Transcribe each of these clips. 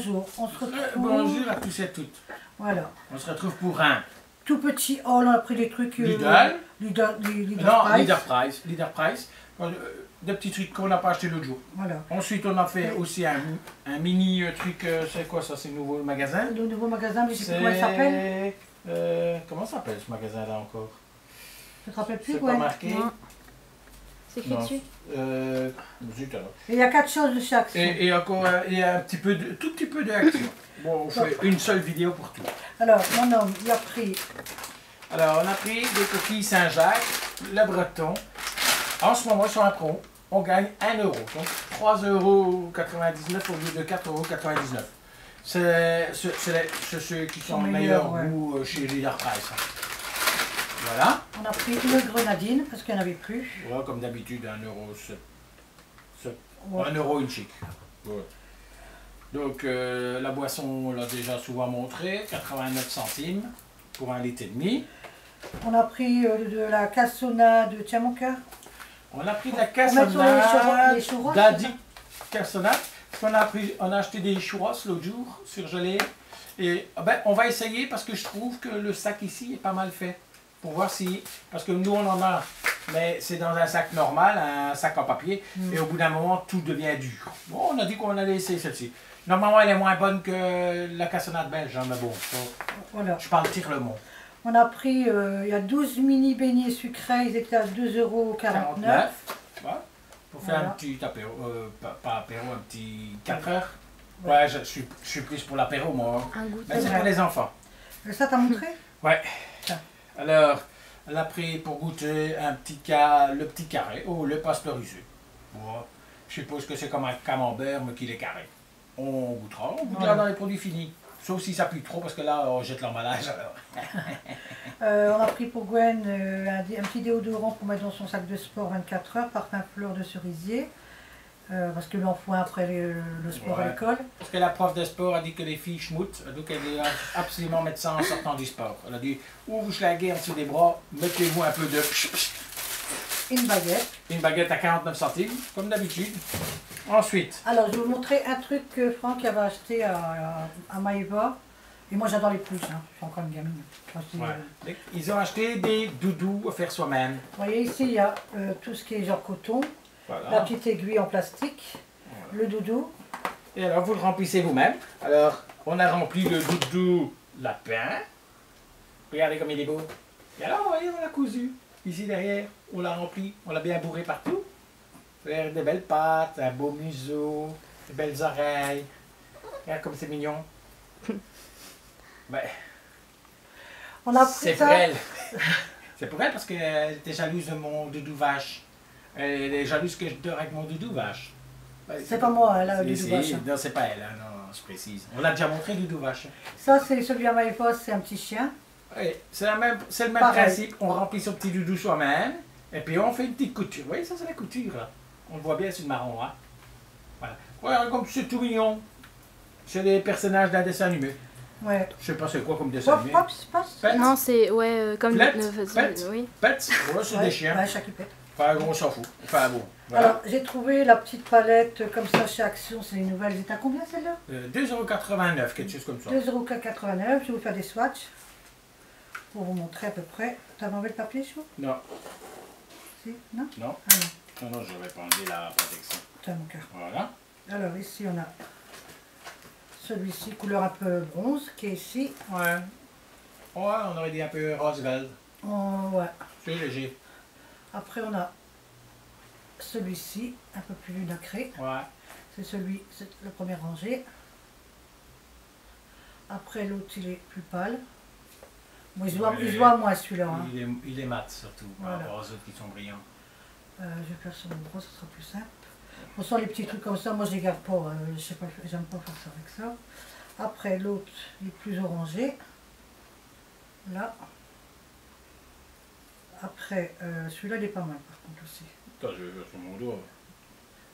bonjour. On se retrouve. Bonjour à tous et à toutes. Voilà. On se retrouve pour un Tout petit haul, on a pris des trucs. Lidl. Lidl Non, Price. Leader Price. Des petits trucs qu'on n'a pas acheté l'autre jour. Voilà. Ensuite, on a fait aussi un mini truc. C'est quoi ça? C'est le nouveau magasin? Le nouveau magasin, mais je sais plus comment il s'appelle. Comment s'appelle ce magasin-là encore? Tu te rappelles plus? C'est Ouais. pas marqué? Non. C'est écrit Non. dessus. Zut alors. Et il y a 4 choses de chaque. Et encore, il y a un petit peu tout petit peu d'action. Bon, on fait une seule vidéo pour tout. Alors, mon homme, il a pris. Alors, on a pris des coquilles Saint-Jacques, le breton. En ce moment, sur un pro, on gagne 1 euro. Donc 3,99 € au lieu de 4,99 €. C'est ceux qui sont meilleurs ouais. goût chez Leader Price. Voilà. On a pris une grenadine parce qu'il n'y en avait plus. Voilà, comme d'habitude, 1 euro. Ouais. 1 euro une chic. Voilà. Donc, la boisson, on l'a déjà souvent montré, 89 centimes pour 1,5 litre. On a pris de la cassonade, tiens mon cœur. On a pris de la Pour mettre sur les cassonade churros, d'Adi Cassonade. On a acheté des churros l'autre jour, surgelés. Et ben, on va essayer parce que je trouve que le sac ici est pas mal fait. Pour voir si... Parce que nous, on en a, mais c'est dans un sac normal, un sac en papier. Et au bout d'un moment, tout devient dur. Bon, on a dit qu'on allait essayer celle-ci. Normalement, elle est moins bonne que la cassonade belge, hein, mais bon, Voilà. je parle tire-le-mont. On a pris, il y a 12 mini beignets sucrés, ils étaient à 2,49 €. 49. Voilà. Pour faire Voilà. un petit apéro, pas apéro, un petit 4 heures. Ouais, je suis plus pour l'apéro, moi. Un goûter. Mais c'est pour les enfants. Ça t'a montré? Ouais. Tiens. Alors, elle a pris pour goûter le petit carré, le pasteurisé. Bon, je suppose que c'est comme un camembert, mais qu'il est carré. On goûtera Voilà. dans les produits finis. Sauf si ça pue trop, parce que là, on jette l'emballage. On a pris pour Gwen un petit déodorant pour mettre dans son sac de sport 24 heures, parfum fleur de cerisier. Parce que l'on fout après le sport à Ouais. l'école. Parce que la prof de sport a dit que les filles schmoutent, donc elle doit absolument mettre ça en sortant du sport. Elle a dit, vous schlaguez en dessous des bras, mettez-vous un peu de... Une baguette. Une baguette à 49 centimes, comme d'habitude. Ensuite, Alors, je vais vous montrer un truc que Franck avait acheté à Maëva. Et moi, j'adore les peluches, hein. Je suis encore une gamine. Moi, je dis, ouais. Ils ont acheté des doudous à faire soi-même. Vous voyez, ici, il y a tout ce qui est genre coton, la Voilà. petite aiguille en plastique, le doudou. Et alors, vous le remplissez vous-même. Alors, on a rempli le doudou lapin. Regardez comme il est beau. Et alors, vous voyez, on l'a cousu. Ici derrière, on l'a rempli. On l'a bien bourré partout. Faire des belles pattes, un beau museau, des belles oreilles. Regarde comme c'est mignon. Ben, On a c'est pris pour ça. elle. C'est pour elle parce qu'elle était jalouse de mon doudou vache. Elle est jalouse que je dors avec mon doudou vache. Ben, C'est pas moi, là, le Si, doudou vache. non, c'est pas elle, hein, non, je précise. On l'a déjà montré, doudou vache. Ça, c'est celui à Maëva, c'est un petit chien. Oui, c'est le même Pareil. principe. On remplit son petit doudou soi-même. Et puis on fait une petite couture. Vous voyez, ça c'est la couture là. On le voit bien sur le marron. Hein. Voilà. Ouais, comme c'est tout mignon. C'est les personnages d'un dessin animé. Ouais. Je sais pas c'est quoi comme dessin Pop, animé. pop, pop. Pet. Non, c'est comme Pet. le oui. Pets, ouais, c'est des chiens. Ouais, chaque pet. Enfin, on s'en fout. Enfin bon. Voilà. Alors, j'ai trouvé la petite palette comme ça chez Action, c'est les nouvelles. Elle est à combien celle-là? 2,89 €, quelque chose comme ça. 2,89 €. Je vais vous faire des swatchs pour vous montrer à peu près. T'as enlevé le papier, chou? Non, Si? Non? non, Ah non, non, je vais pas enlever la protection. t'as mon cœur. Voilà. Alors, ici, on a celui-ci, couleur un peu bronze, qui est ici. Ouais. Ouais, on aurait dit un peu rose gold. Ouais. C'est léger. Après, on a celui-ci, un peu plus nacré. Ouais. C'est le premier rangé. Après, l'autre, il est plus pâle. Bon, il se voit moins celui-là. Hein. Il est mat surtout, par Voilà. rapport aux autres qui sont brillants. Je vais faire sur mon bras, ce sera plus simple. On sent les petits trucs comme ça, moi je les garde pas. Je sais pas, j'aime pas faire ça avec ça. Après, l'autre, il est plus orangé. Là. Après, celui-là, il est pas mal par contre aussi. Attends, je vais faire sur mon doigt.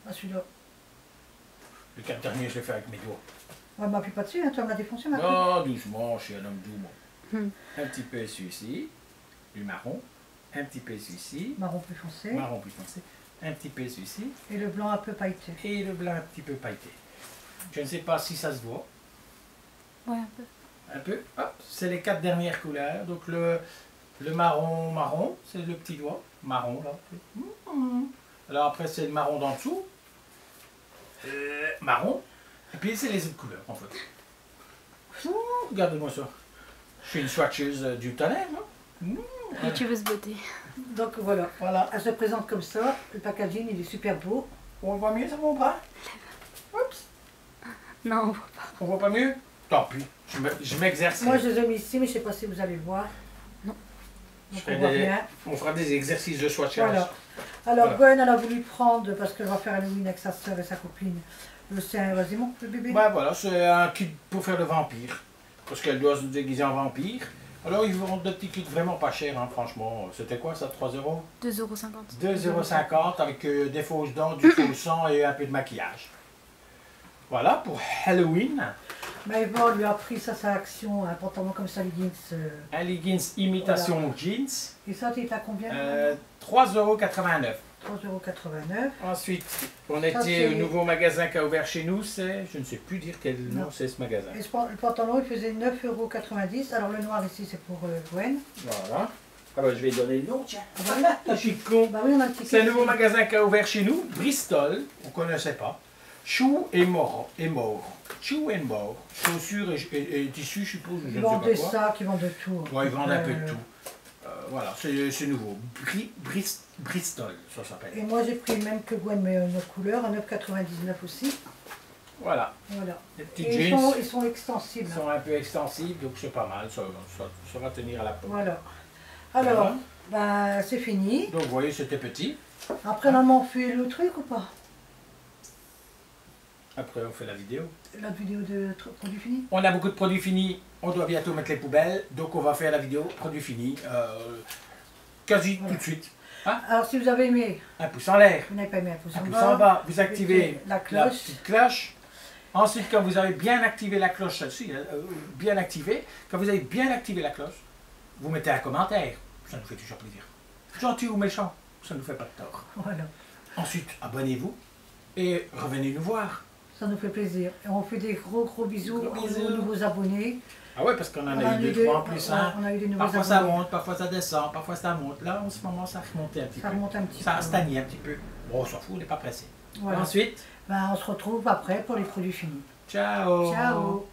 Ah, celui-là. Les 4 derniers, je les fais avec mes doigts. Ouais, m'appuie pas dessus, hein, tu vas me la défoncer maintenant. Non, doucement, je suis un homme doux, moi. Un petit peu celui-ci, du marron. Un petit peu celui-ci, Marron plus foncé. marron plus foncé. Un petit peu celui-ci. Et le blanc un peu pailleté. Et le blanc un petit peu pailleté. Je ne sais pas si ça se voit. Ouais, un peu. Un peu. Hop, c'est les 4 dernières couleurs. Donc le marron, c'est le petit doigt. Marron, là. Alors après, c'est le marron d'en dessous. Marron. Et puis, c'est les autres couleurs, en fait. Regardez-moi ça. Je suis une swatcheuse du tonnerre, non? Et tu veux se botter. Donc voilà. Voilà. Elle se présente comme ça. Le packaging, il est super beau. On voit mieux, ça va pas? Oups. Non, on voit pas. On voit pas mieux? Tant pis. Je m'exerce. Moi, je les ai mis ici, mais je ne sais pas si vous allez le voir. Non. Donc, on voit bien. On fera des exercices de swatchage. Voilà. Alors, Voilà. Gwen, elle a voulu prendre, parce qu'elle va faire Halloween avec sa soeur et sa copine, le sein, vas-y, mon le bébé. Ben voilà, c'est un kit pour faire le vampire. Parce qu'elle doit se déguiser en vampire. Alors ils vendent des petits kits vraiment pas chers, hein, franchement. C'était quoi ça, 3 euros? 2,50 2,50 € avec des fausses dents, du faux sang et un peu de maquillage. Voilà pour Halloween. Mais bon, on lui a pris ça, sa action, un pantalon comme ça, les jeans. Un leggings imitation jeans. Et ça, tu es à combien? 3,89 €. 3,89 €. Ensuite, on Ça, était c'est- au nouveau magasin qui a ouvert chez nous. C'est, je ne sais plus dire quel nom Non. c'est ce magasin. Et le pantalon, il faisait 9,90 €. Alors, le noir ici, c'est pour Gwen. Voilà. Ah ben, je vais donner le nom, tiens. Ah bah oui. Je suis con. Bah oui, on a un petit C'est un kit nouveau ici. magasin qui a ouvert chez nous, Bristol, on ne connaissait pas. Chou et mort. Chou et mort. Chaussures et tissus, je suppose, je Ils ne vendent sais des pas quoi. sacs, ils vendent de tout. Ouais, ils vendent un peu de tout. Voilà, c'est nouveau. Bristol, ça s'appelle. Et moi, j'ai pris le même que Gwen, mais une autre couleur, à 9,99 € aussi. Voilà, Voilà. les petits Et jeans ils sont extensibles. sont un peu extensibles, donc c'est pas mal, ça va tenir à la peau. Voilà. Alors, Voilà. bah, c'est fini. Donc vous voyez, c'était petit. Après, maman, on fait le truc ou pas? Après, on fait la vidéo. La vidéo de produit fini? On a beaucoup de produits finis, on doit bientôt mettre les poubelles, donc on va faire la vidéo produits finis quasi Voilà. tout de suite. Alors, si vous avez aimé, Un pouce en l'air, vous n'avez pas aimé un pouce un en pouce bas. en bas, vous activez La la cloche. petite cloche. Ensuite, quand vous avez bien activé la cloche, celle-ci, bien activée, quand vous avez bien activé la cloche, vous mettez un commentaire, ça nous fait toujours plaisir. Gentil ou méchant, ça ne nous fait pas de tort. Voilà. Ensuite, abonnez-vous et revenez nous voir. Ça nous fait plaisir. Et on fait des gros bisous Gros aux bisous. nouveaux abonnés. Ah ouais, parce qu'on en On a a eu eu deux, trois en plus. ouais, Hein. on a eu des nouveaux Parfois ça abonnés. monte, parfois ça descend, parfois ça monte. Là, en ce moment, ça remontait un petit Ça peu. remonte un petit Ça a peu. stagné un petit peu. Bon, on s'en fout, on n'est pas pressé. Voilà. Ensuite, Ben, on se retrouve après pour les produits finis. ciao. Ciao.